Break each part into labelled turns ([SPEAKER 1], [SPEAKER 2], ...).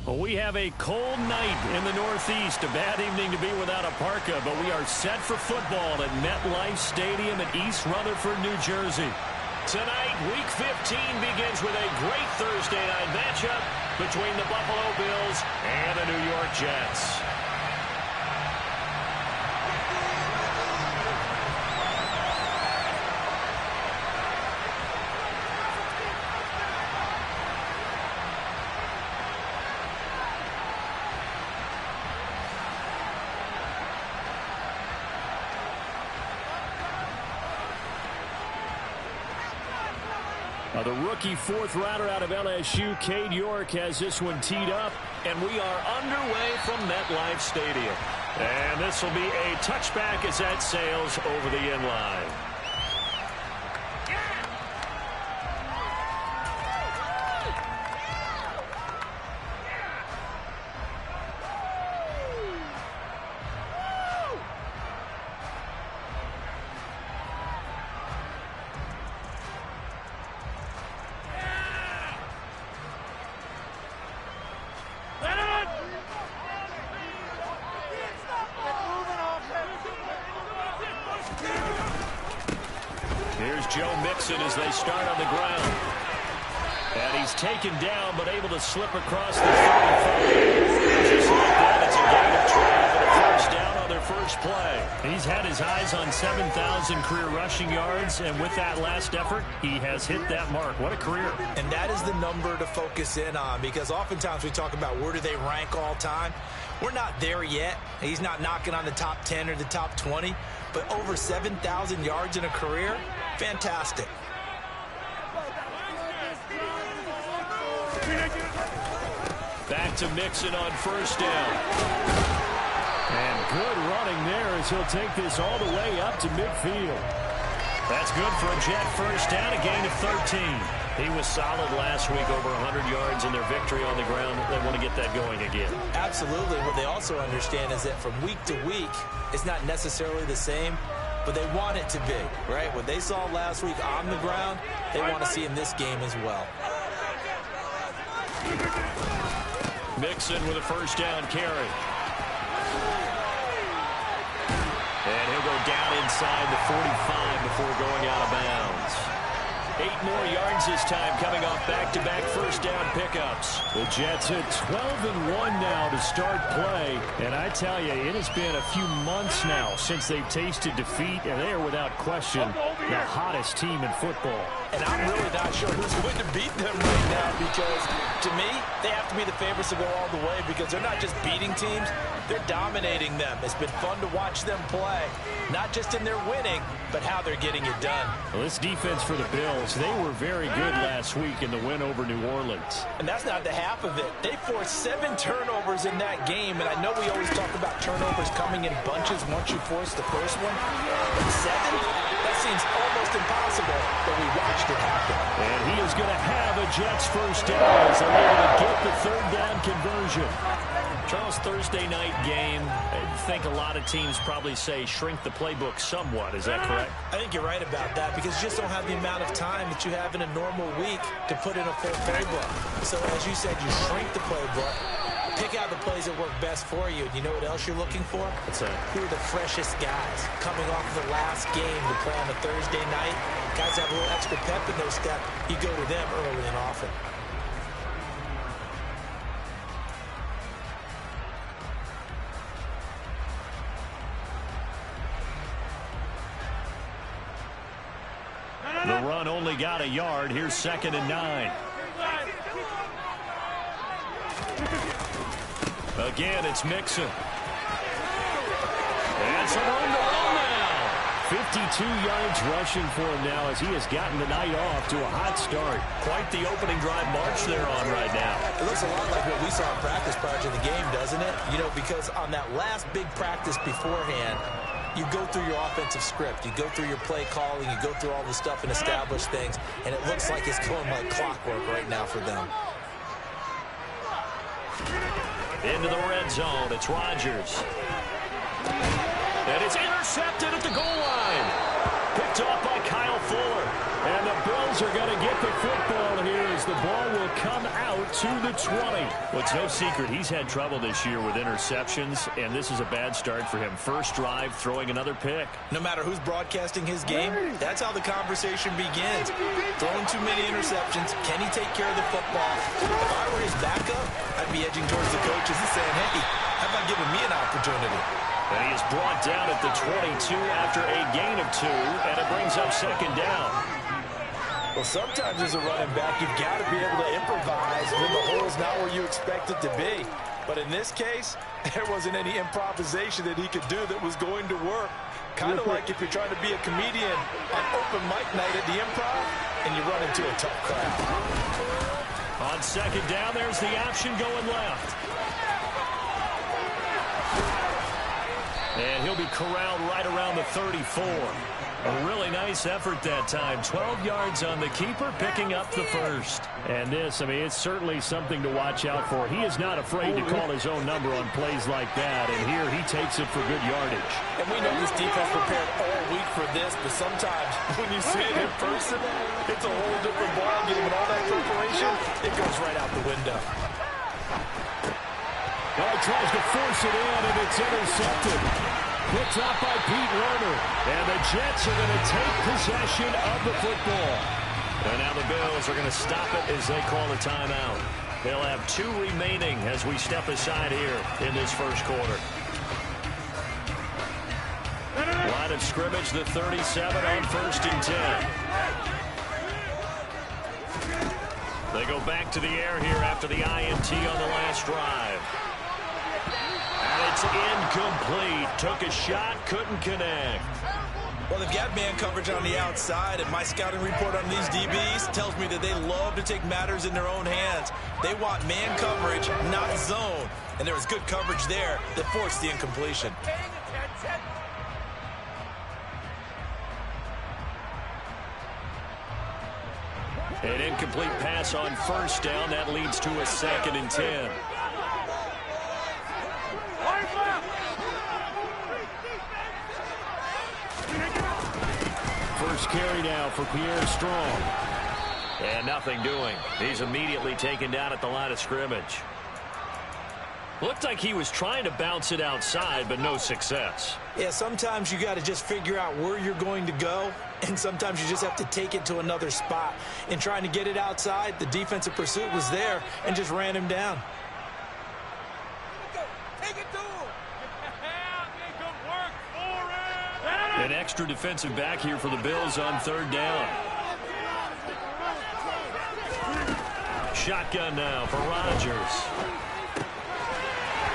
[SPEAKER 1] Well, we have a cold night in the Northeast. A bad evening to be without a parka, but we are set for football at MetLife Stadium in East Rutherford, New Jersey. Tonight, Week 15 begins with a great Thursday night matchup between the Buffalo Bills and the New York Jets. The rookie fourth rounder out of LSU, Cade York, has this one teed up, and we are underway from MetLife Stadium. And this will be a touchback as that sails over the end line. As they start on the ground. And he's taken down, but able to slip across the 35. Just like that, it's a gain of 12 and a first down on their first play. He's had his eyes on 7,000 career rushing yards, and with that last effort, he has hit that mark. What a career.
[SPEAKER 2] And that is the number to focus in on, because oftentimes we talk about where do they rank all time. We're not there yet. He's not knocking on the top 10 or the top 20, but over 7,000 yards in a career, fantastic.
[SPEAKER 1] Back to Mixon on first down. And good running there as he'll take this all the way up to midfield. That's good for a Jet first down, a gain of 13. He was solid last week, over 100 yards in their victory on the ground. They want to get that going again.
[SPEAKER 2] Absolutely. What they also understand is that from week to week, it's not necessarily the same, but they want it to be, right? What they saw last week on the ground, they want to see in this game as well.
[SPEAKER 1] Mixon with a first down carry. And he'll go down inside the 45 before going out of bounds. 8 more yards this time, coming off back-to-back first down pickups. The Jets at 12-1 now to start play. And I tell you, it has been a few months now since they've tasted defeat, and they are without question the hottest team in football.
[SPEAKER 2] And I'm really not sure who's going to beat them right now, because to me, they have to be the favorites to go all the way, because they're not just beating teams, they're dominating them. It's been fun to watch them play, not just in their winning, but how they're getting it done.
[SPEAKER 1] Well, this defense for the Bills, they were very good last week in the win over New Orleans.
[SPEAKER 2] And that's not the half of it. They forced 7 turnovers in that game, and I know we always talk about turnovers coming in bunches once you force the first one. But 7? That seems almost impossible, but we watched it happen.
[SPEAKER 1] And he is going to have a Jets first down as they're able to get the third down conversion. Charles, Thursday night game, I think a lot of teams probably say shrink the playbook somewhat. Is that correct?
[SPEAKER 2] I think you're right about that, because you just don't have the amount of time that you have in a normal week to put in a full playbook. So as you said, you shrink the playbook, pick out the plays that work best for you. You know what else you're looking for?
[SPEAKER 1] What's that?
[SPEAKER 2] Who are the freshest guys coming off the last game to play on a Thursday night? Guys have a little extra pep in their step. You go to them early and often.
[SPEAKER 1] The run only got a yard. Here's 2nd and 9. Again, it's Mixon. And some room to run now. 52 yards rushing for him now as he has gotten the night off to a hot start. Quite the opening drive march they're on right now.
[SPEAKER 2] It looks a lot like what we saw in practice prior to the game, doesn't it? You know, because on that last big practice beforehand, you go through your offensive script. You go through your play calling. You go through all the stuff and establish things. And it looks like it's going like clockwork right now for them.
[SPEAKER 1] Into the red zone. It's Rodgers. And it's intercepted at the goal line. Picked off by Kyle Fuller. And the Bills Bills are going to get the football here as the ball will come out to the 20. Well, it's no secret he's had trouble this year with interceptions, and this is a bad start for him. First drive, throwing another pick.
[SPEAKER 2] No matter who's broadcasting his game, that's how the conversation begins. Throwing too many interceptions. Can he take care of the football? If I were his backup, I'd be edging towards the coaches and saying, hey, how about giving me an opportunity?
[SPEAKER 1] And he is brought down at the 22 after a gain of 2, and it brings up second down.
[SPEAKER 2] Well, sometimes as a running back, you've got to be able to improvise when the hole's not where you expect it to be. But in this case, there wasn't any improvisation that he could do that was going to work. Kind of like if you're trying to be a comedian on open mic night at the Improv and you run into a tough crowd.
[SPEAKER 1] On second down, there's the option going left. And he'll be corralled right around the 34. A really nice effort that time. 12 yards on the keeper, picking up the first. And this, I mean, it's certainly something to watch out for. He is not afraid to call his own number on plays like that. And here he takes it for good yardage.
[SPEAKER 2] And we know this defense prepared all week for this, but sometimes when you see it in person, it's a whole different ballgame. And all that preparation, it goes right out the window.
[SPEAKER 1] Well, he tries to force it in, and it's intercepted. Picked up by Pete Werner. And the Jets are going to take possession of the football. And now the Bills are going to stop it as they call a timeout. They'll have 2 remaining as we step aside here in this first quarter. Line of scrimmage, the 37 on 1st and 10. They go back to the air here after the INT on the last drive. And it's incomplete. Took a shot, couldn't connect.
[SPEAKER 2] Well, they've got man coverage on the outside, and my scouting report on these DBs tells me that they love to take matters in their own hands. They want man coverage, not zone. And there was good coverage there that forced the incompletion.
[SPEAKER 1] An incomplete pass on 1st down. That leads to a 2nd and 10. First carry now for Pierre Strong. And nothing doing. He's immediately taken down at the line of scrimmage. Looked like he was trying to bounce it outside, but no success.
[SPEAKER 2] Yeah, sometimes you got to just figure out where you're going to go, and sometimes you just have to take it to another spot. In trying to get it outside, the defensive pursuit was there and just ran him down.
[SPEAKER 3] Take it to him. Good work for
[SPEAKER 1] An extra defensive back here for the Bills on 3rd down. Shotgun now for Rodgers.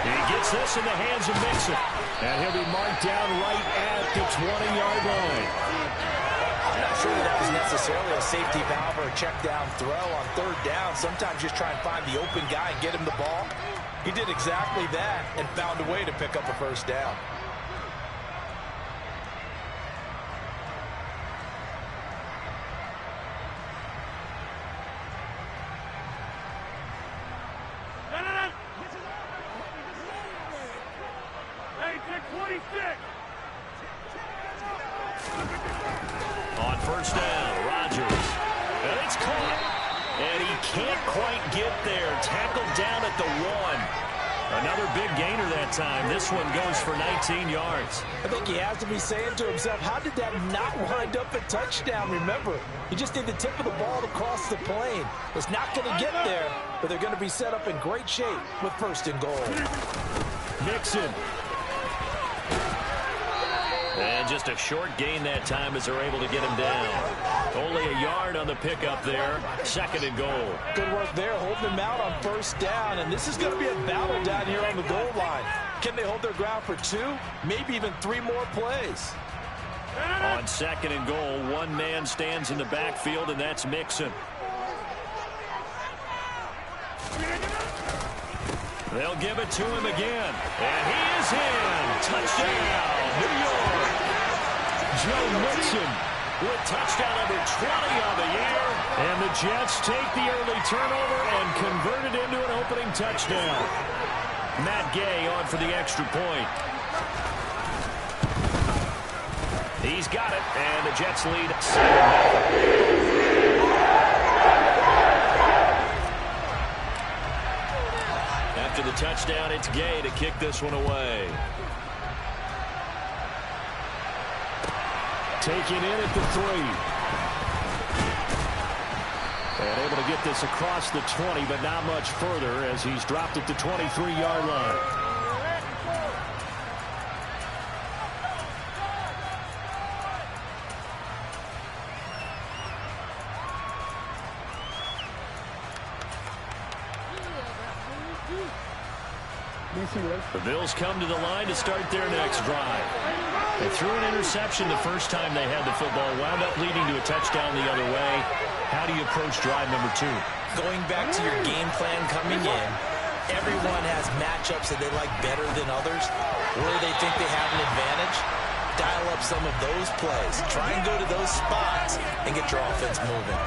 [SPEAKER 1] He gets this in the hands of Mixon. And he'll be marked down right at the 20-yard line.
[SPEAKER 2] I'm not sure that was necessarily a safety valve or a check down throw on 3rd down. Sometimes just try and find the open guy and get him the ball. He did exactly that and found a way to pick up a 1st down.
[SPEAKER 1] On 1st down, Rodgers. And it's caught. And he can't quite get there. Tackled down at the 1. Another big gainer that time. This one goes for 19 yards.
[SPEAKER 2] I think he has to be saying to himself, how did that not wind up a touchdown? Remember, he just did the tip of the ball to cross the plane. It's not going to get there, but they're going to be set up in great shape with 1st and goal.
[SPEAKER 1] Mixon. And just a short gain that time as they're able to get him down. Only a yard on the pickup there. 2nd and goal.
[SPEAKER 2] Good work there, holding him out on 1st down. And this is going to be a battle down here on the goal line. Can they hold their ground for 2, maybe even 3 more plays?
[SPEAKER 1] On 2nd and goal, one man stands in the backfield, and that's Mixon. They'll give it to him again. And he is in. Touchdown, New York. Joe Mixon with touchdown number 20 on the year. And the Jets take the early turnover and convert it into an opening touchdown. Matt Gay on for the extra point. He's got it, and the Jets lead 7-0. after the touchdown, it's Gay to kick this one away. Taken in at the 3. And able to get this across the 20, but not much further as he's dropped it to 23-yard line. The Bills come to the line to start their next drive. They threw an interception the first time they had the football, wound up leading to a touchdown the other way. How do you approach drive number 2?
[SPEAKER 2] Going back to your game plan coming in, everyone has matchups that they like better than others, where they think they have an advantage. Dial up some of those plays. Try and go to those spots and get your offense moving.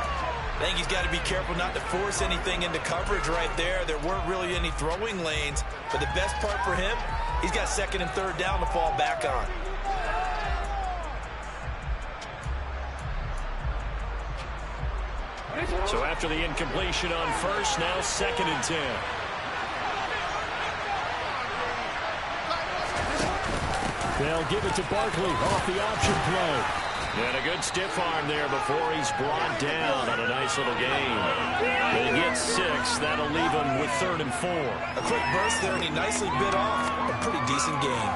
[SPEAKER 2] I think he's got to be careful not to force anything into coverage right there. There weren't really any throwing lanes, but the best part for him, he's got 2nd and 3rd down to fall back on.
[SPEAKER 1] So after the incompletion on first, now 2nd and 10. They'll give it to Barkley off the option play. And a good stiff arm there before he's brought down on a nice little gain. They get 6. That'll leave him with 3rd and 4.
[SPEAKER 2] A quick burst there, and he nicely bit off a pretty decent gain.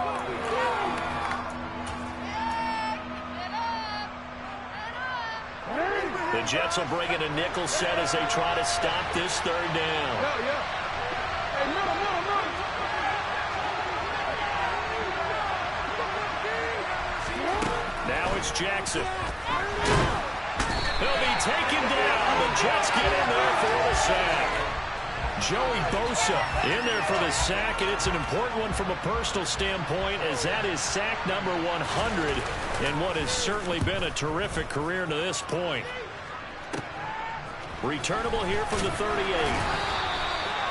[SPEAKER 1] The Jets will bring in a nickel set as they try to stop this 3rd down. Now it's Jackson. He'll be taken down. The Jets get in there for the sack. Joey Bosa in there for the sack, and it's an important one from a personal standpoint, as that is sack number 100 in what has certainly been a terrific career to this point. Returnable here from the 38.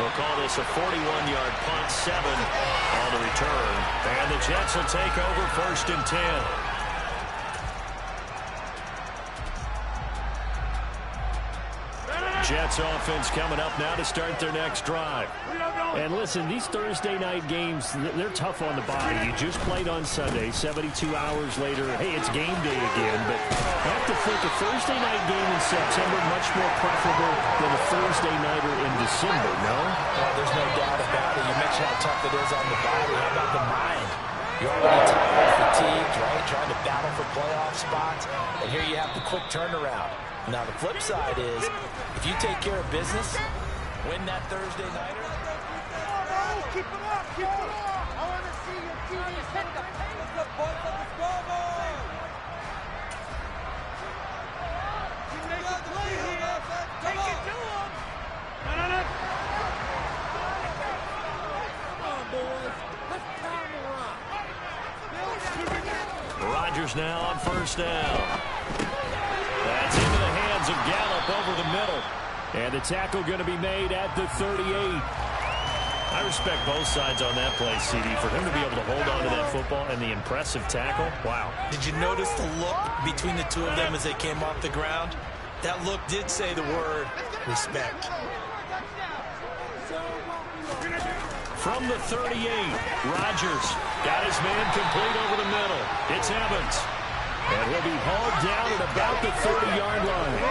[SPEAKER 1] We'll call this a 41-yard punt, 7 on the return. And the Jets will take over 1st and 10. Jets offense coming up now to start their next drive.
[SPEAKER 4] And listen, these Thursday night games, they're tough on the body. You just played on Sunday, 72 hours later. Hey, it's game day again. But I have to think a Thursday night game in September much more preferable than a Thursday nighter in December, no?
[SPEAKER 2] Oh, there's no doubt about it. You mentioned how tough it is on the body. How about the mind? You're already tired, fatigued, right? Trying to battle for playoff spots. And here you have the quick turnaround. Now, the flip side is, if you take care of business, win that Thursday nighter.
[SPEAKER 3] Keep it up, keep it up. I want to see your teammates hit the paint. The boys on the scoreboard. You make a play here. Take it to him. No. Come on, boys. Let's pound the rock.
[SPEAKER 1] Rodgers now on 1st down. That's into the hands of Gallup over the middle. And the tackle going to be made at the 38. I respect both sides on that play, CD. For him to be able to hold on to that football and the impressive tackle, wow.
[SPEAKER 2] Did you notice the look between the two of them as they came off the ground? That look did say the word respect.
[SPEAKER 1] From the 38, Rodgers got his man complete over the middle. It's Evans. And he'll be hauled down at about the 30-yard line.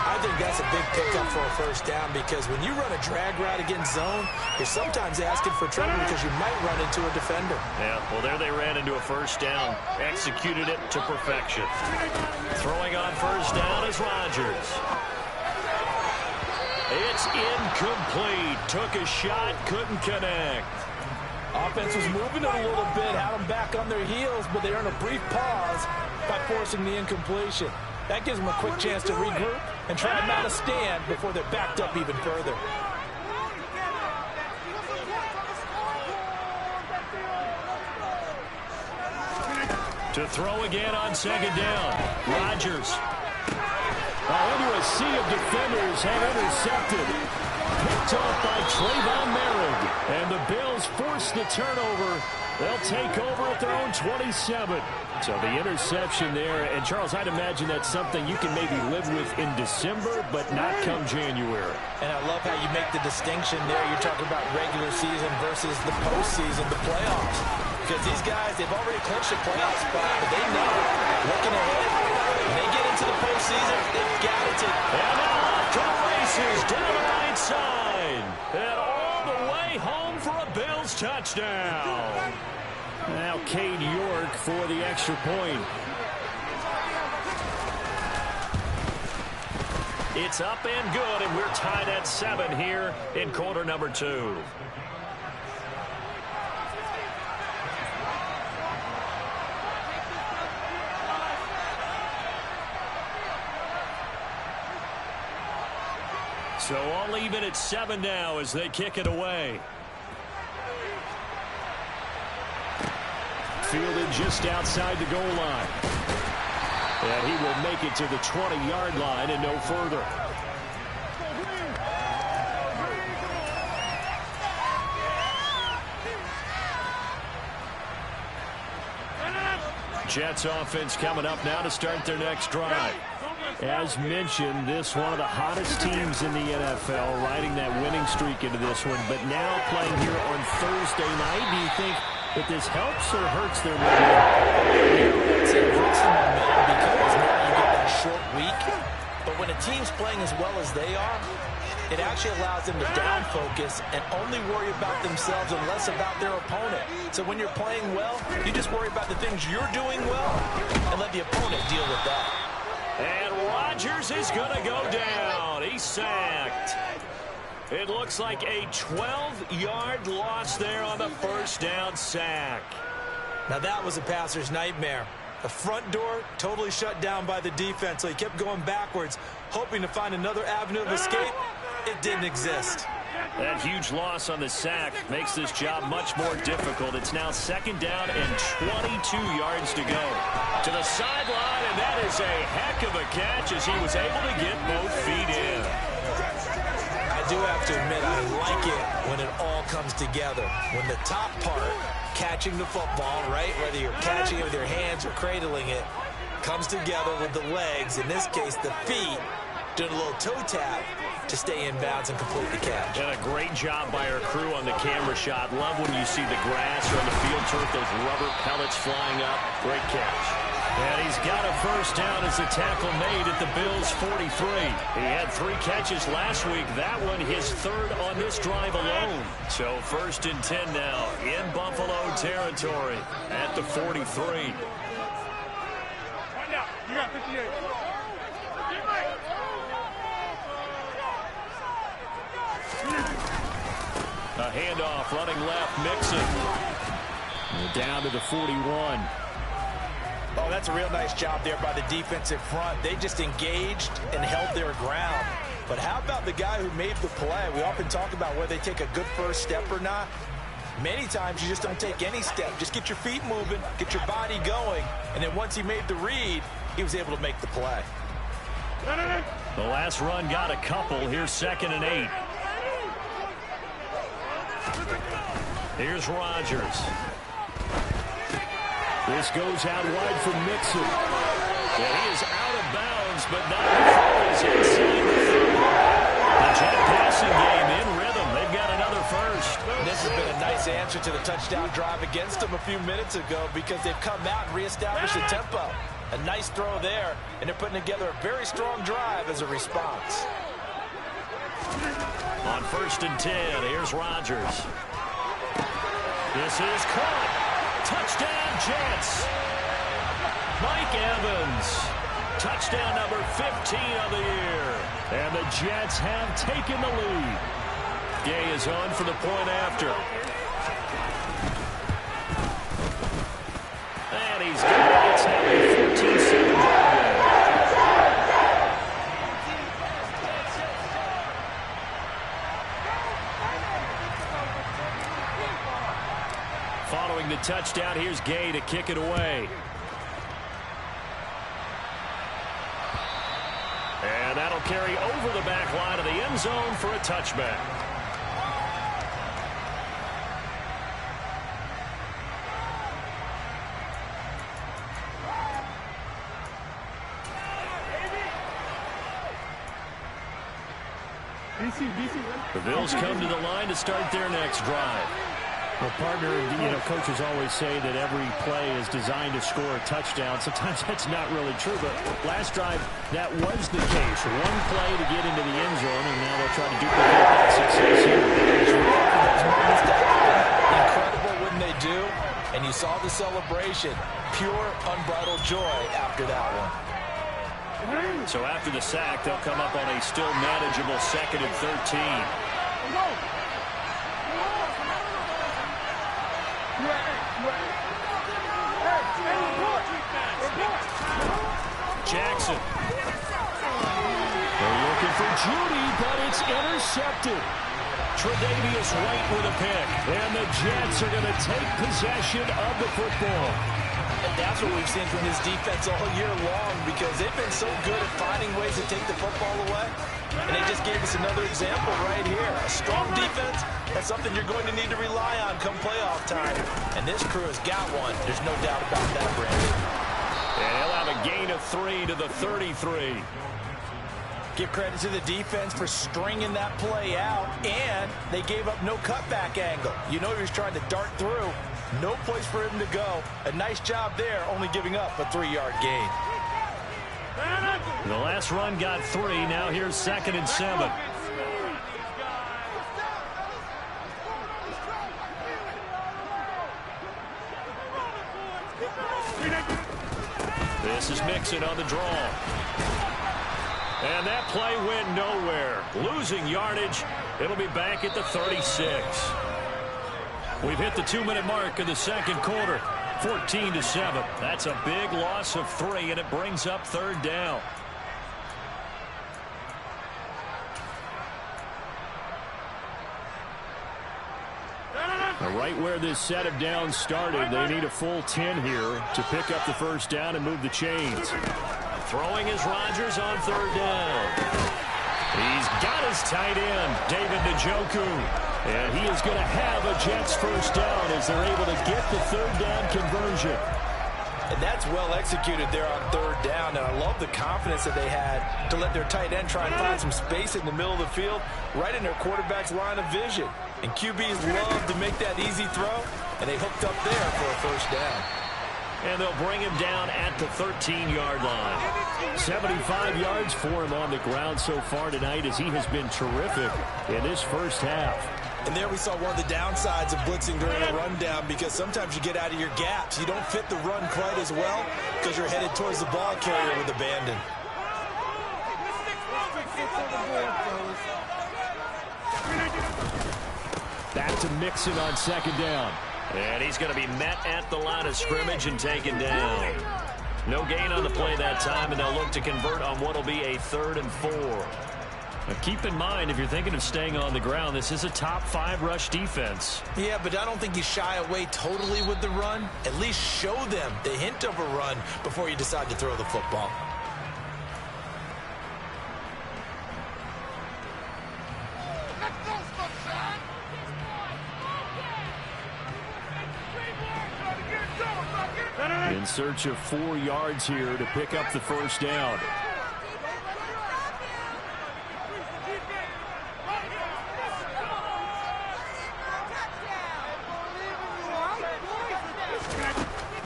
[SPEAKER 2] I think that's a big pickup for a 1st down, because when you run a drag route against zone, you're sometimes asking for trouble because you might run into a defender.
[SPEAKER 1] Yeah, well, there they ran into a 1st down. Executed it to perfection. Throwing on 1st down is Rodgers. It's incomplete. Took a shot, couldn't connect.
[SPEAKER 2] Offense was moving it a little bit, had them back on their heels, but they earned a brief pause by forcing the incompletion. That gives them a quick chance to regroup and try to mount a stand before they're backed up even further.
[SPEAKER 1] To throw again on 2nd down. Rodgers. Into a sea of defenders have intercepted. Picked off by Trayvon Merritt.
[SPEAKER 4] And the Bills force the turnover. They'll take over at their own 27. So the interception there. And, Charles, I'd imagine that's something you can maybe live with in December, but not come January.
[SPEAKER 2] And I love how you make the distinction there. You're talking about regular season versus the postseason, the playoffs. Because these guys, they've already clinched a playoff spot, but they know, looking ahead, when they get into the postseason, they've got to take.
[SPEAKER 1] And now off to the races down the right side. And all the way home for a Bills touchdown.
[SPEAKER 4] Now Cade York for the extra point.
[SPEAKER 1] It's up and good, and we're tied at 7 here in quarter number 2. So all even at 7 now as they kick it away. Fielded just outside the goal line. And he will make it to the 20-yard line and no further. Jets offense coming up now to start their next drive. As mentioned, this one of the hottest teams in the NFL, riding that winning streak into this one. But now playing here on Thursday night, do you think that this helps or hurts their momentum?
[SPEAKER 2] It hurts the momentum because now you get that short week. But when a team's playing as well as they are, it actually allows them to down focus and only worry about themselves and less about their opponent. So when you're playing well, you just worry about the things you're doing well and let the opponent deal with that.
[SPEAKER 1] And Rodgers is going to go down. He's sacked. It looks like a 12-yard loss there on the first down sack.
[SPEAKER 2] Now that was a passer's nightmare. The front door totally shut down by the defense, so he kept going backwards, hoping to find another avenue of escape. It didn't exist.
[SPEAKER 1] That huge loss on the sack makes this job much more difficult. It's now second down and 22 yards to go. To the sideline, and that is a heck of a catch as he was able to get both feet in.
[SPEAKER 2] I do have to admit, I like it when it all comes together. When the top part, catching the football, right, whether you're catching it with your hands or cradling it, comes together with the legs, in this case the feet, doing a little toe tap to stay in bounds and complete the catch.
[SPEAKER 1] And a great job by our crew on the camera shot. Love when you see the grass or on the field turf, those rubber pellets flying up. Great catch. And he's got a first down as the tackle made at the Bills' 43. He had 3 catches last week. That one his third on this drive alone. So first and 10 now in Buffalo territory at the 43.
[SPEAKER 3] You got 58.
[SPEAKER 1] A handoff running left, Mixon.
[SPEAKER 4] Down to the 41.
[SPEAKER 2] Oh, that's a real nice job there by the defensive front. They just engaged and held their ground. But how about the guy who made the play? We often talk about whether they take a good first step or not. Many times you just don't take any step. Just get your feet moving, get your body going, and then once he made the read, he was able to make the play.
[SPEAKER 1] The last run got a couple. Here's second and 8. Here's Rodgers.
[SPEAKER 4] This goes out wide for Mixon.
[SPEAKER 1] And he is out of bounds, but not before he's inside the 30. The Jet passing game in rhythm. They've got another first.
[SPEAKER 2] This has been a nice answer to the touchdown drive against them a few minutes ago because they've come out and reestablished the tempo. A nice throw there, and they're putting together a very strong drive as a response.
[SPEAKER 1] On first and 10, here's Rodgers. This is caught. Touchdown, Jets. Mike Evans. Touchdown number 15 of the year.
[SPEAKER 4] And the Jets have taken the lead.
[SPEAKER 1] Gay is on for the point after. And he's got it. It's now a 14-7 ball game. Following the touchdown, here's Gay to kick it away. And that'll carry over the back line of the end zone for a touchback.
[SPEAKER 4] The Bills come to the line to start their next drive. Well, partner, coaches always say that every play is designed to score a touchdown. Sometimes that's not really true, but last drive, that was the case. One play to get into the end zone, and now they'll try to duplicate that success here.
[SPEAKER 2] Incredible when they do, and you saw the celebration. Pure, unbridled joy after that one.
[SPEAKER 1] So after the sack, they'll come up on a still manageable 2nd and 13. Jackson. They're looking for Judy, but it's intercepted. Tre'Davious White with a pick. And the Jets are going to take possession of the football.
[SPEAKER 2] And that's what we've seen from this defense all year long, because they've been so good at finding ways to take the football away. And they just gave us another example right here. A strong defense, that's something you're going to need to rely on come playoff time. And this crew has got one. There's no doubt about that, Brandon.
[SPEAKER 1] And he'll have a gain of 3 to the 33.
[SPEAKER 2] Give credit to the defense for stringing that play out, and they gave up no cutback angle. You know he was trying to dart through. No place for him to go. A nice job there, only giving up a 3-yard gain.
[SPEAKER 1] The last run got 3. Now here's 2nd and 7. This is Mixon on the draw. And that play went nowhere. Losing yardage. It'll be back at the 36. We've hit the 2-minute mark of the second quarter. 14-7. That's a big loss of 3, and it brings up 3rd down. Right where this set of downs started, they need a full 10 here to pick up the first down and move the chains. Throwing is Rodgers on 3rd down. He's got his tight end, David Njoku. And he is going to have a Jets first down as they're able to get the 3rd down conversion.
[SPEAKER 2] And that's well executed there on 3rd down. And I love the confidence that they had to let their tight end try and find some space in the middle of the field, right in their quarterback's line of vision. And QBs love to make that easy throw, and they hooked up there for a first down.
[SPEAKER 1] And they'll bring him down at the 13-yard line.
[SPEAKER 4] 75 yards for him on the ground so far tonight, as he has been terrific in this first half.
[SPEAKER 2] And there we saw one of the downsides of blitzing during a rundown, because sometimes you get out of your gaps. You don't fit the run quite as well because you're headed towards the ball carrier with abandon.
[SPEAKER 4] Back to Mixon on 2nd down.
[SPEAKER 1] And he's going to be met at the line of scrimmage and taken down. No gain on the play that time, and they'll look to convert on what will be a 3rd and 4. Now keep in mind, if you're thinking of staying on the ground, this is a top 5 rush defense.
[SPEAKER 2] Yeah, but I don't think you shy away totally with the run. At least show them the hint of a run before you decide to throw the football.
[SPEAKER 4] In search of 4 yards here to pick up the first down.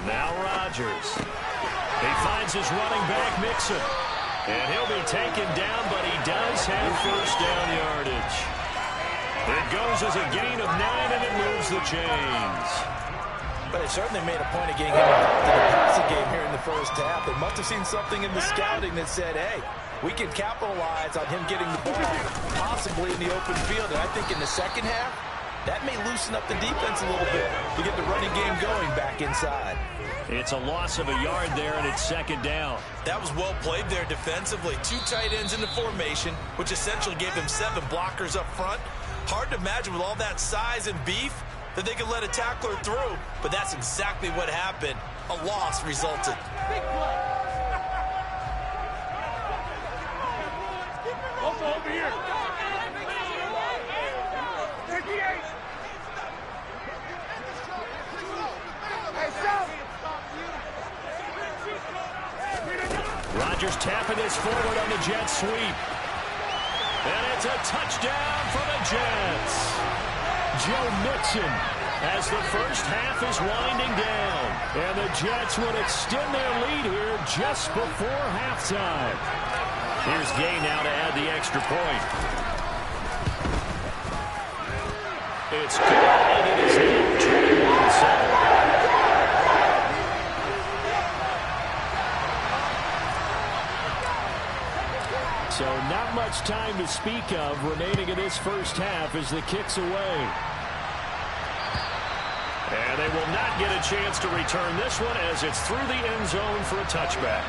[SPEAKER 1] Now Rodgers. He finds his running back, Mixon. And he'll be taken down, but he does have first down yardage. It goes as a gain of 9, and it moves the chains.
[SPEAKER 2] But they certainly made a point of getting him involved in the passing game here in the first half. They must have seen something in the scouting that said, hey, we can capitalize on him getting the ball possibly in the open field. And I think in the second half, that may loosen up the defense a little bit to get the running game going back inside.
[SPEAKER 1] It's a loss of a yard there, and it's 2nd down.
[SPEAKER 2] That was well played there defensively. 2 tight ends in the formation, which essentially gave them 7 blockers up front. Hard to imagine with all that size and beef that they could let a tackler through, but that's exactly what happened. A loss resulted.
[SPEAKER 3] Big play. Also over here. 58. Hey, stop.
[SPEAKER 1] Rodgers tapping this forward on the jet sweep. And it's a touchdown for the Jets.
[SPEAKER 4] Joe Mixon as the first half is winding down. And the Jets would extend their lead here just before halftime.
[SPEAKER 1] Here's Gay now to add the extra point. It's good, and it is now 21-7.
[SPEAKER 4] So not much time to speak of remaining in this first half as the kick's away.
[SPEAKER 1] And they will not get a chance to return this one as it's through the end zone for a touchback.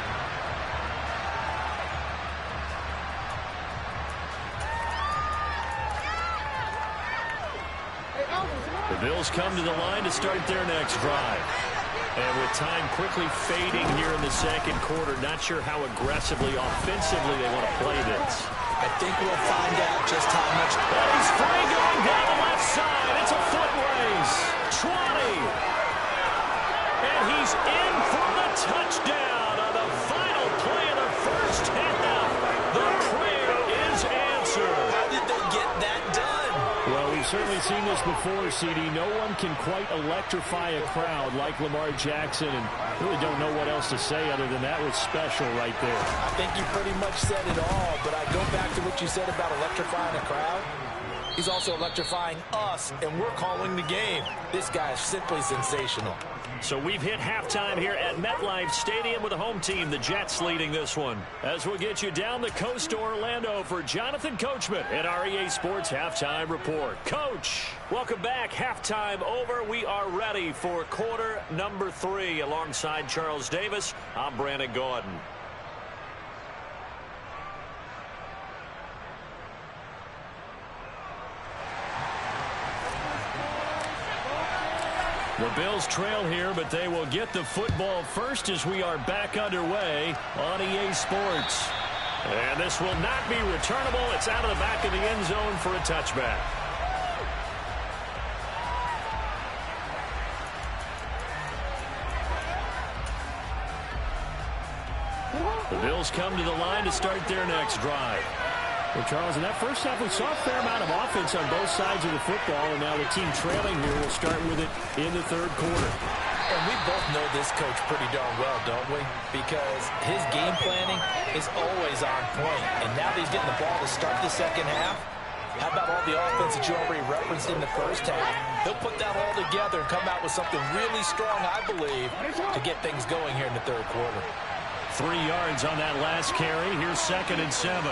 [SPEAKER 1] The Bills come to the line to start their next drive. And with time quickly fading here in the second quarter, not sure how aggressively, offensively they want to play this.
[SPEAKER 2] I think we'll find out just how much.
[SPEAKER 1] Oh, he's free going down the left side. It's a foot race. 20. And he's in for the touchdown on the final play of the first half. The prayer is answered.
[SPEAKER 2] How did they get that done?
[SPEAKER 4] Well, we've certainly seen this before, CD. No one can quite electrify a crowd like Lamar Jackson, and really don't know what else to say other than that was special right there.
[SPEAKER 2] I think you pretty much said it all, but I go back to what you said about electrifying a crowd. He's also electrifying us, and we're calling the game. This guy is simply sensational.
[SPEAKER 1] So we've hit halftime here at MetLife Stadium with the home team, the Jets, leading this one. As we'll get you down the coast to Orlando for Jonathan Coachman at REA Sports Halftime Report. Coach, welcome back. Halftime over. We are ready for quarter number 3. Alongside Charles Davis, I'm Brandon Gordon. The Bills trail here, but they will get the football first as we are back underway on EA Sports. And this will not be returnable. It's out of the back of the end zone for a touchback. The Bills come to the line to start their next drive.
[SPEAKER 4] Well, Charles, in that first half, we saw a fair amount of offense on both sides of the football, and now the team trailing here will start with it in the third quarter.
[SPEAKER 2] And we both know this coach pretty darn well, don't we? Because his game planning is always on point. And now that he's getting the ball to start the second half, how about all the offense that you already referenced in the first half? He'll put that all together and come out with something really strong, I believe, to get things going here in the third quarter.
[SPEAKER 1] 3 yards on that last carry. Here's 2nd and 7.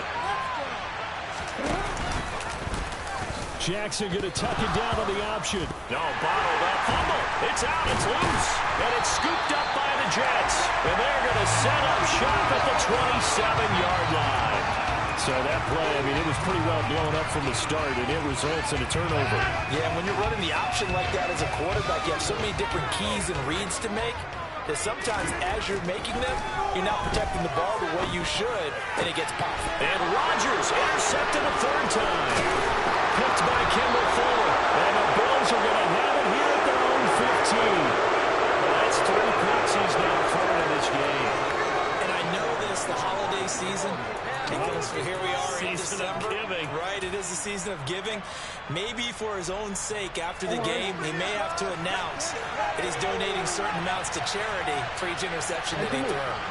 [SPEAKER 4] Jackson going to tuck it down on the option.
[SPEAKER 1] No, bottled up. Fumble. It's out. It's loose. And it's scooped up by the Jets. And they're going to set up shop at the 27-yard line. So that play, I mean, it was pretty well blown up from the start, and it results in a turnover.
[SPEAKER 2] Yeah, when you're running the option like that as a quarterback, you have so many different keys and reads to make that sometimes as you're making them, you're not protecting the ball the way you should, and it gets popped.
[SPEAKER 1] And Rodgers intercepted a third time. Picked by Kendall Fuller. And the Bills are going to have it here at their own 15. Well, that's 3 picks he's now thrown in this game.
[SPEAKER 2] And I know this, the holiday season, because here we are in
[SPEAKER 1] Season
[SPEAKER 2] December.
[SPEAKER 1] of giving.
[SPEAKER 2] Right, it is the season of giving. Maybe for his own sake, after the game, he may have to announce that he's donating certain amounts to charity for each interception that he throws.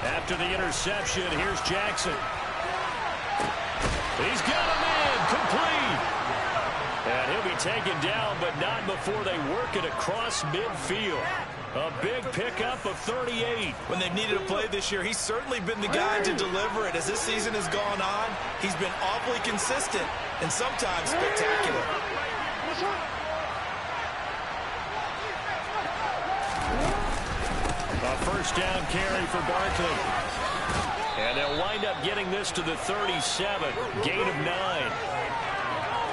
[SPEAKER 1] After the interception, here's Jackson. He's got a man, complete. And he'll be taken down, but not before they work it across midfield. A big pickup of 38.
[SPEAKER 2] When they've needed a play this year, he's certainly been the guy to deliver it. As this season has gone on, he's been awfully consistent and sometimes spectacular.
[SPEAKER 1] A first down carry for Barkley. And they'll wind up getting this to the 37. Gain of 9.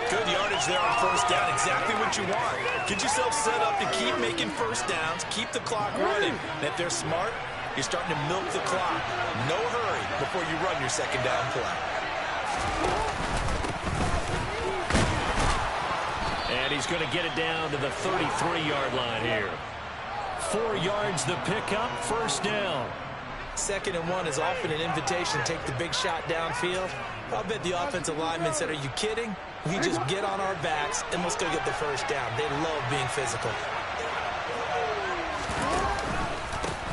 [SPEAKER 2] Good yardage there on first down. Exactly what you want. Get yourself set up to keep making first downs, keep the clock running. And if they're smart, you're starting to milk the clock. No hurry before you run your second down play.
[SPEAKER 1] And he's going to get it down to the 33-yard line here. 4 yards the pickup, first down.
[SPEAKER 2] 2nd and 1 is often an invitation to take the big shot downfield. I'll bet the offensive lineman said, are you kidding? We just get on our backs and let's go get the first down. They love being physical.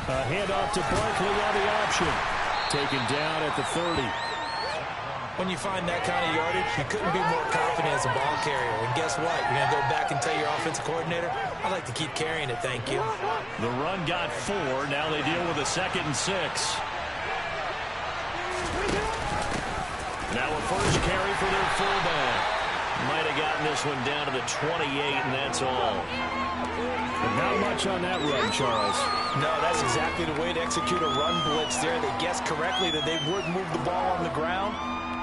[SPEAKER 4] A handoff to Barkley on the option. Taken down at the 30.
[SPEAKER 2] When you find that kind of yardage, you couldn't be more confident as a ball carrier. And guess what? You're going to go back and tell your offensive coordinator, I'd like to keep carrying it, thank you.
[SPEAKER 1] The run got 4. Now they deal with a 2nd and 6. Now a first carry for their fullback. Might have gotten this one down to the 28, and that's all.
[SPEAKER 4] But not much on that run, Charles.
[SPEAKER 2] No, that's exactly the way to execute a run blitz there. They guessed correctly that they would move the ball on the ground,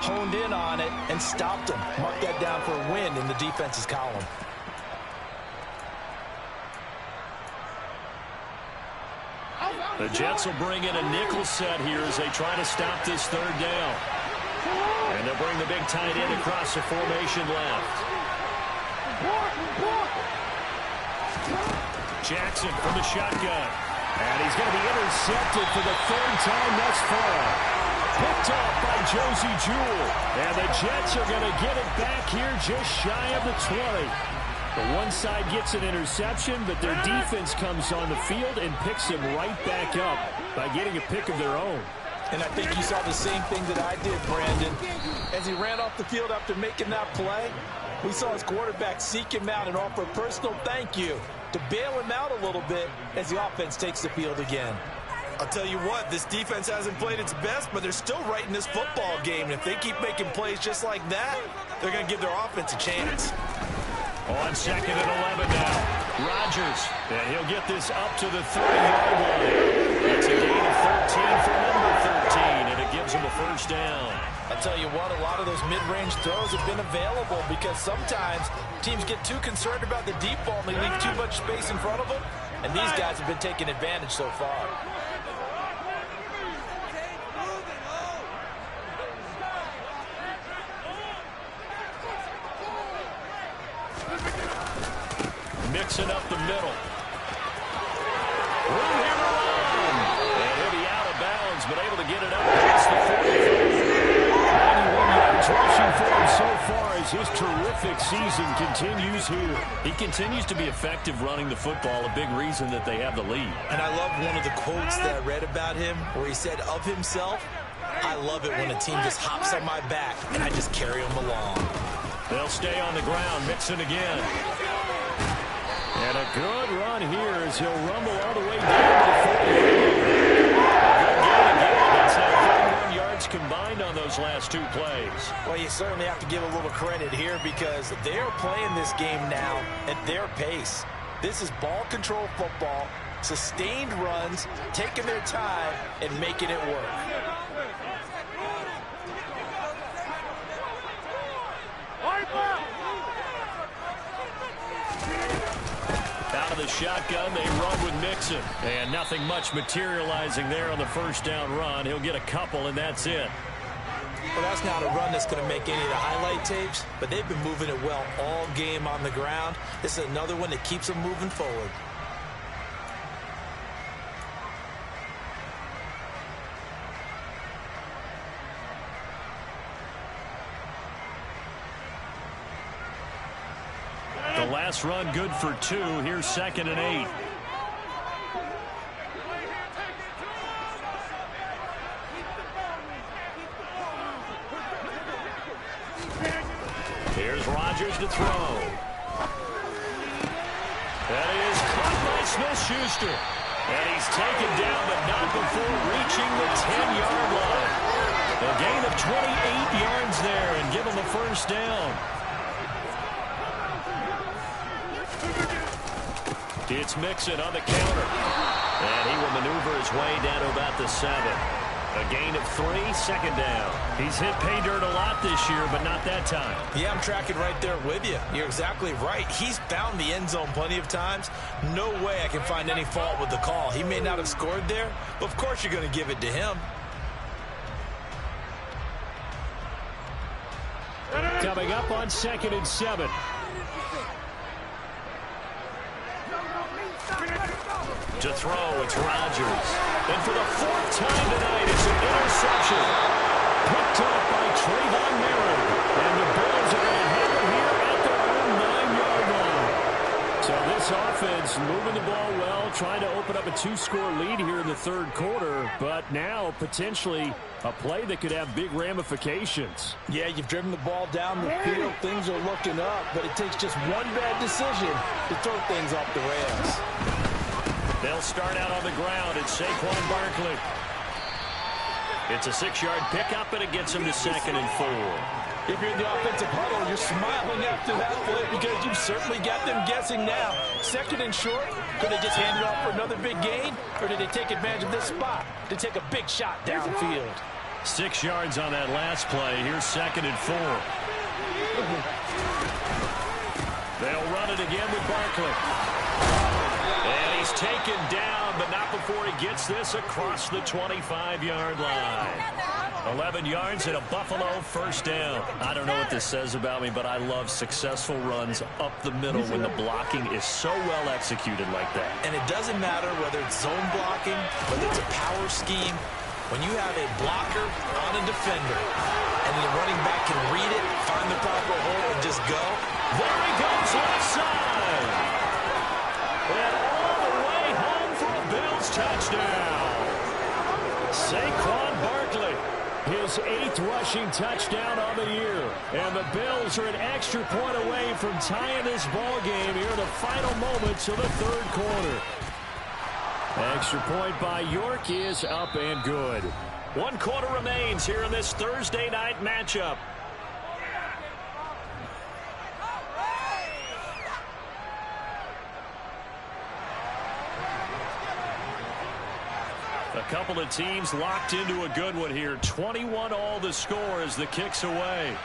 [SPEAKER 2] honed in on it, and stopped them. Mark that down for a win in the defense's column.
[SPEAKER 1] The Jets will bring in a nickel set here as they try to stop this 3rd down. And they'll bring the big tight end across the formation left. Jackson from the shotgun. And he's going to be intercepted for the 3rd time thus far. Picked off by Josie Jewell. And the Jets are going to get it back here just shy of the 20. The one side gets an interception, but their defense comes on the field and picks them right back up by getting a pick of their own.
[SPEAKER 2] And I think you saw the same thing that I did, Brandon. As he ran off the field after making that play, we saw his quarterback seek him out and offer a personal thank you to bail him out a little bit as the offense takes the field again.
[SPEAKER 5] I'll tell you what, this defense hasn't played its best, but they're still right in this football game. And if they keep making plays just like that, they're going to give their offense a chance.
[SPEAKER 1] On 2nd and 11 now. Rodgers, and he'll get this up to the 30-yard line. That's a gain of 13 for number 13, and it gives him a first down.
[SPEAKER 2] I'll tell you what, a lot of those mid-range throws have been available because sometimes teams get too concerned about the deep ball and they leave too much space in front of them, and these guys have been taking advantage so far.
[SPEAKER 1] Mixing up the middle. Room here to run. And he'll be out of bounds, but able to get it up past the 40. 91 yards rushing for him so far as his terrific season continues here. He continues to be effective running the football, a big reason that they have the lead.
[SPEAKER 2] And I love one of the quotes that I read about him where he said of himself, I love it when a team just hops on my back and I just carry them along.
[SPEAKER 1] They'll stay on the ground, mixing again. And a good run here as he'll rumble all the way down to the 40. Good gain again. That's now 31 yards combined on those last 2 plays.
[SPEAKER 2] Well, you certainly have to give a little credit here because they're playing this game now at their pace. This is ball control football, sustained runs, taking their time, and making it work.
[SPEAKER 1] Out of the shotgun, they run with Mixon. And nothing much materializing there on the first down run. He'll get a couple, and that's it.
[SPEAKER 2] Well, that's not a run that's going to make any of the highlight tapes, but they've been moving it well all game on the ground. This is another one that keeps them moving forward.
[SPEAKER 1] The last run good for 2. Here's 2nd and 8. Here's Rodgers to throw. That is caught by Smith-Schuster. And he's taken down, but not before reaching the 10-yard line. A gain of 28 yards there and give him a first down. It's Mixon on the counter. And he will maneuver his way down to about the 7. A gain of 3, 2nd down. He's hit pay dirt a lot this year, but not that time.
[SPEAKER 2] Yeah, I'm tracking right there with you. You're exactly right. He's found the end zone plenty of times. No way I can find any fault with the call. He may not have scored there, but of course you're going to give it to him.
[SPEAKER 4] Coming up on 2nd and 7.
[SPEAKER 1] To throw, it's Rodgers. And for the fourth time tonight, it's an interception. Picked up by Trayvon Merritt. And the Bills are going to have it here at their own 9-yard line. So this offense moving the ball well, trying to open up a 2-score lead here in the third quarter. But now potentially a play that could have big ramifications.
[SPEAKER 2] Yeah, you've driven the ball down the field. Things are looking up, but it takes just one bad decision to throw things off the rails.
[SPEAKER 1] They'll start out on the ground. It's Saquon Barkley. It's a 6-yard pickup, and it gets him to 2nd and 4.
[SPEAKER 2] If you're in the offensive huddle, you're smiling after that play because you've certainly got them guessing now. 2nd and short, could they just hand it off for another big gain? Or did they take advantage of this spot to take a big shot downfield?
[SPEAKER 1] 6 yards on that last play. Here's 2nd and 4. They'll run it again with Barkley. And he's taken down, but not before he gets this across the 25-yard line. 11 yards and a Buffalo first down. I don't know what this says about me, but I love successful runs up the middle when the blocking is so well executed like that.
[SPEAKER 2] And it doesn't matter whether it's zone blocking, whether it's a power scheme. When you have a blocker on a defender and the running back can read it, find the proper hole, and just go.
[SPEAKER 1] There he goes left side. And all the way home for a Bills touchdown. Saquon Barkley. His 8th rushing touchdown on the year. And the Bills are an extra point away from tying this ball game here in the final moments of the third quarter. Extra point by York is up and good. 1 quarter remains here in this Thursday night matchup. A couple of teams locked into a good one here. 21-all the score as the kick's away.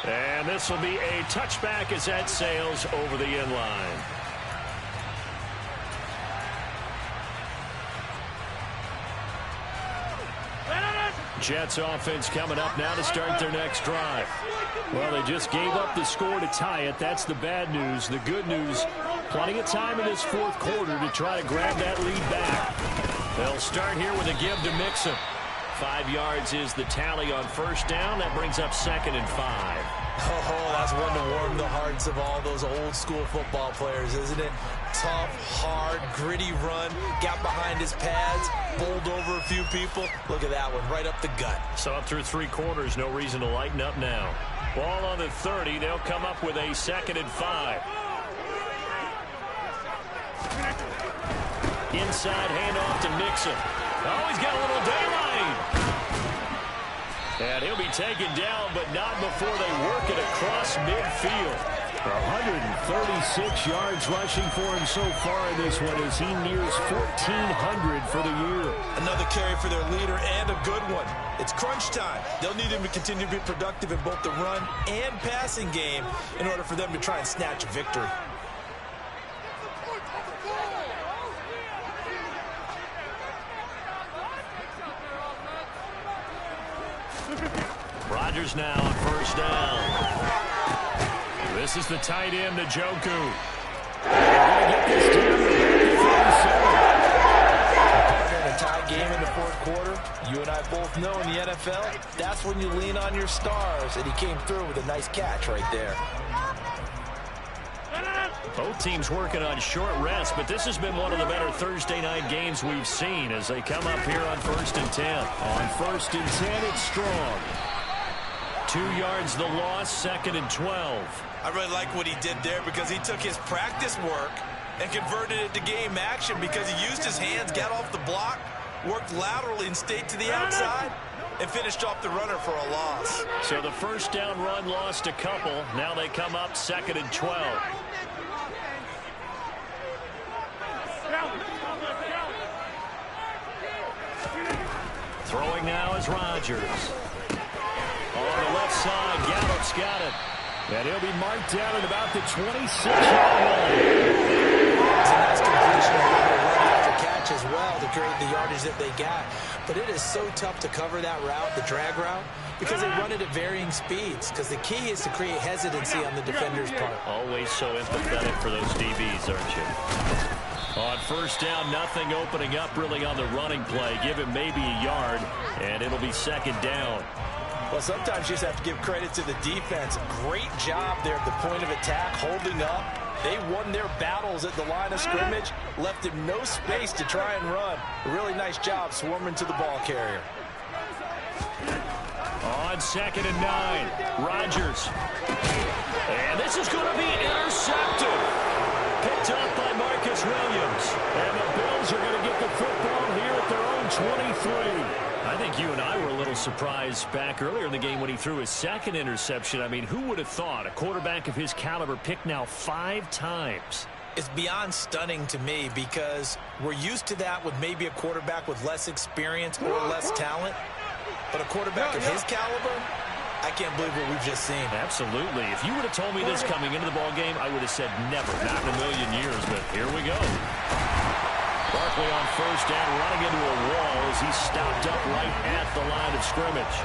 [SPEAKER 1] And this will be a touchback as that sails over the end line. Jets offense coming up now to start their next drive. Well, they just gave up the score to tie it. That's the bad news. The good news, plenty of time in this fourth quarter to try to grab that lead back. They'll start here with a give to Mixon. 5 yards is the tally on first down. That brings up 2nd and 5.
[SPEAKER 2] Oh, that's one to warm the hearts of all those old school football players, isn't it? Tough, hard, gritty run. Got behind his pads, bowled over a few people. Look at that one, right up the gut.
[SPEAKER 1] So up through 3 quarters, no reason to lighten up now. Ball on the 30. They'll come up with a 2nd and 5. Inside handoff to Mixon. Oh, he's got a little daylight. And he'll be taken down, but not before they work it across midfield. 136 yards rushing for him so far in this one as he nears 1,400 for the year.
[SPEAKER 2] Another carry for their leader and a good one. It's crunch time. They'll need him to continue to be productive in both the run and passing game in order for them to try and snatch a victory.
[SPEAKER 1] Rodgers now on first down. This is the tight end, Njoku.
[SPEAKER 2] In a tie game in the fourth quarter, you and I both know in the NFL, that's when you lean on your stars, and he came through with a nice catch right there.
[SPEAKER 1] Both teams working on short rest, but this has been one of the better Thursday night games we've seen as they come up here on 1st and 10.
[SPEAKER 4] On 1st and 10, it's Strong.
[SPEAKER 1] 2 yards the loss, 2nd and 12.
[SPEAKER 5] I really like what he did there because he took his practice work and converted it to game action because he used his hands, got off the block, worked laterally and stayed to the outside, and finished off the runner for a loss.
[SPEAKER 1] So the first down run lost a couple. Now they come up 2nd and 12. Throwing now is Rodgers. On the left side, Gallup's got it.
[SPEAKER 4] And he'll be marked down at about the 26-yard line.
[SPEAKER 2] It's a nice completion. After catch catch as well to create the yardage that they got. But it is so tough to cover that route, the drag route, because they run it at varying speeds. Because the key is to create hesitancy on the defender's part.
[SPEAKER 1] Always so empathetic for those DBs, aren't you? On first down, nothing opening up really on the running play. Give him maybe a yard, and it'll be second down.
[SPEAKER 2] Well, sometimes you just have to give credit to the defense. Great job there at the point of attack, holding up. They won their battles at the line of scrimmage, left him no space to try and run. A really nice job swarming to the ball carrier.
[SPEAKER 1] On 2nd and 9, Rodgers. And this is going to be intercepted. Picked up by Marcus Williams. And the Bills are going to get the football here at their own 23. I think you and I were a little surprised back earlier in the game when he threw his second interception. I mean, who would have thought a quarterback of his caliber picked now 5 times?
[SPEAKER 2] It's beyond stunning to me because we're used to that with maybe a quarterback with less experience or less talent. But a quarterback of his caliber, I can't believe what we've just seen.
[SPEAKER 1] Absolutely. If you would have told me this coming into the ball game, I would have said never, not in a million years. But here we go. Barkley on first down, running into a wall as he's stopped up right at the line of scrimmage.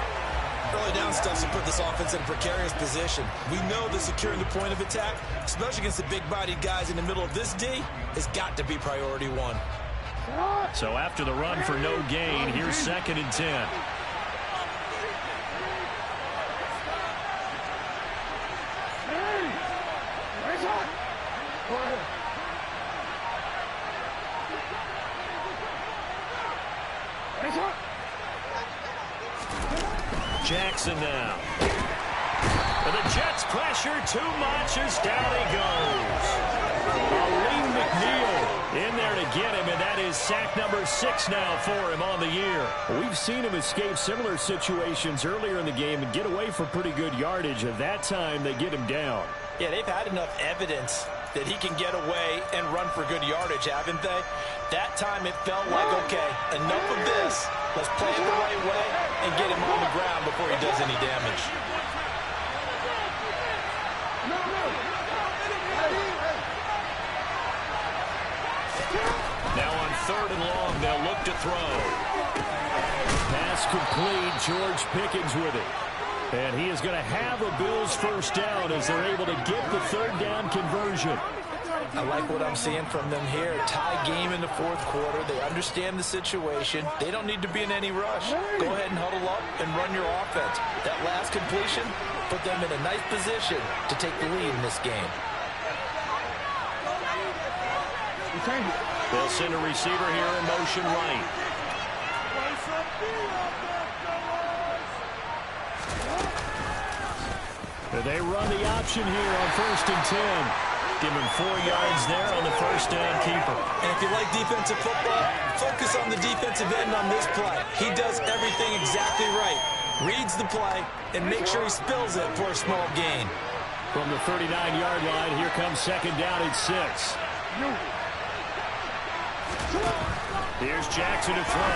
[SPEAKER 5] Early down stuff to put this offense in a precarious position. We know that securing the point of attack, especially against the big-bodied guys in the middle of this D, has got to be priority 1.
[SPEAKER 1] So after the run for no gain, here's 2nd and 10. Jackson now. And the Jets pressure too much as down he goes. Aleem McNeil in there to get him, and that is sack number 6 now for him on the year. We've seen him escape similar situations earlier in the game and get away for pretty good yardage. At that time, they get him down.
[SPEAKER 2] Yeah, they've had enough evidence that he can get away and run for good yardage, haven't they? That time it felt like, okay, enough of this. Let's play it the right way and get him on the ground before he does any damage.
[SPEAKER 1] Now on 3rd and long, they'll look to throw. Pass complete, George Pickens with it. And he is going to have a Bills first down as they're able to get the 3rd down conversion.
[SPEAKER 2] I like what I'm seeing from them here. Tie game in the 4th quarter. They understand the situation. They don't need to be in any rush. Go ahead and huddle up and run your offense. That last completion put them in a nice position to take the lead in this game.
[SPEAKER 1] They'll send a receiver here in motion right. They run the option here on 1st and 10. Give him 4 yards there on the first down keeper.
[SPEAKER 5] And if you like defensive football, focus on the defensive end on this play. He does everything exactly right. Reads the play and makes sure he spills it for a small gain.
[SPEAKER 1] From the 39-yard line, here comes 2nd down and 6. Here's Jackson to throw.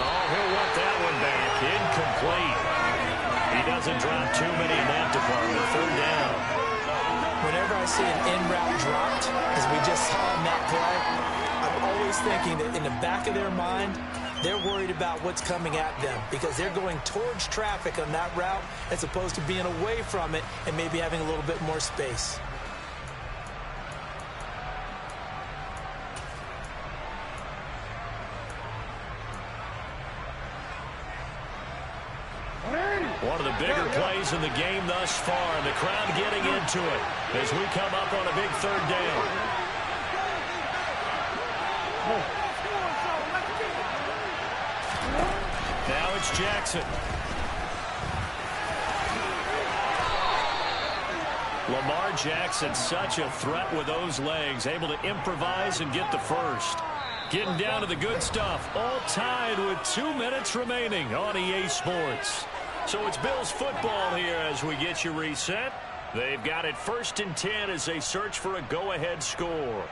[SPEAKER 1] Oh, he'll want that one back. Incomplete. He doesn't drop too many in that department. 3rd down.
[SPEAKER 2] Whenever I see an in route dropped, as we just saw in that play, I'm always thinking that in the back of their mind, they're worried about what's coming at them because they're going towards traffic on that route as opposed to being away from it and maybe having a little bit more space.
[SPEAKER 1] One of the bigger plays in the game thus far. The crowd getting into it as we come up on a big 3rd down. Now it's Jackson. Lamar Jackson, such a threat with those legs, able to improvise and get the first. Getting down to the good stuff, all tied with 2 minutes remaining on EA Sports. So it's Bills football here as we get you reset. They've got it 1st and 10 as they search for a go-ahead score.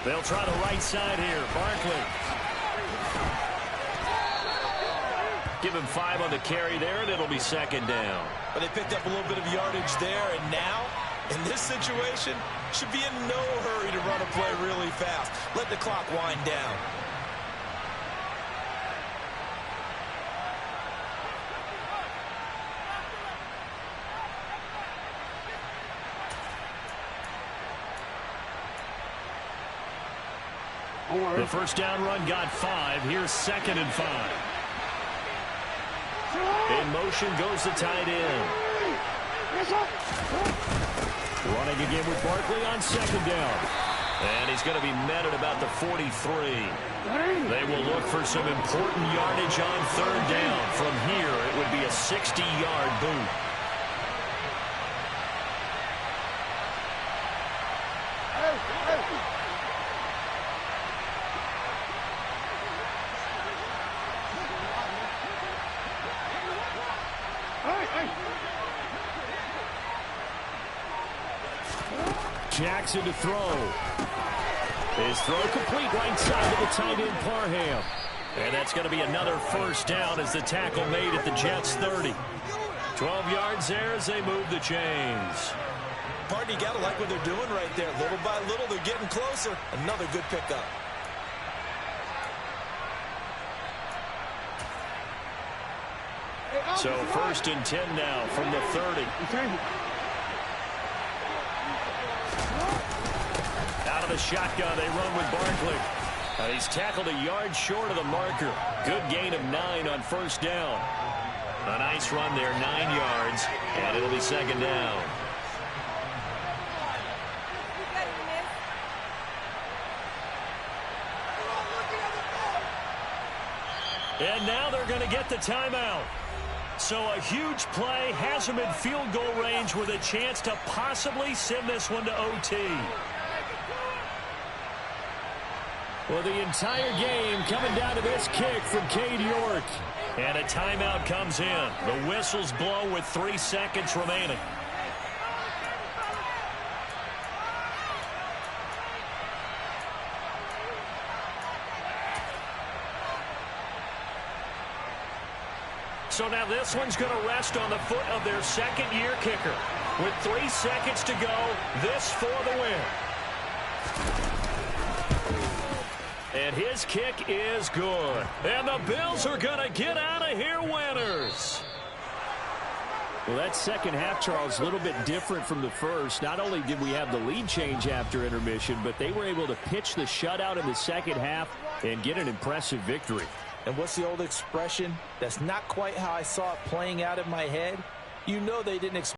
[SPEAKER 1] They'll try the right side here. Barkley Give him 5 on the carry there, and it'll be second down.
[SPEAKER 5] But they picked up a little bit of yardage there, and now, in this situation, should be in no hurry to run a play really fast. Let the clock wind down.
[SPEAKER 4] The first down run got 5. Here's 2nd and 5. In motion goes the tight end. Running again with Barkley on 2nd down.
[SPEAKER 1] And he's going to be met at about the 43. They will look for some important yardage on 3rd down. From here, it would be a 60-yard boot.
[SPEAKER 4] Jackson to throw. His throw complete right side of the tight end Parham.
[SPEAKER 1] And that's going to be another first down as the tackle made at the Jets' 30. 12 yards there as they move the chains.
[SPEAKER 5] Pardon, you got to like what they're doing right there. Little by little, they're getting closer. Another good pickup.
[SPEAKER 1] So 1st and 10 now from the 30. Out of the shotgun, they run with Barkley. He's tackled a yard short of the marker. Good gain of 9 on 1st down. A nice run there, 9 yards, and it'll be 2nd down.
[SPEAKER 4] And now they're going to get the timeout. So a huge play has them in field goal range with a chance to possibly send this one to OT. Well, the entire game coming down to this kick from Cade York. And a timeout comes in. The whistles blow with 3 seconds remaining. So now this one's going to rest on the foot of their 2nd-year kicker. With 3 seconds to go, this for the win. And his kick is good. And the Bills are going to get out of here winners. Well, that second half, Charles, a little bit different from the first. Not only did we have the lead change after intermission, but they were able to pitch the shutout in the second half and get an impressive victory.
[SPEAKER 2] And what's the old expression? That's not quite how I saw it playing out in my head. You know they didn't expect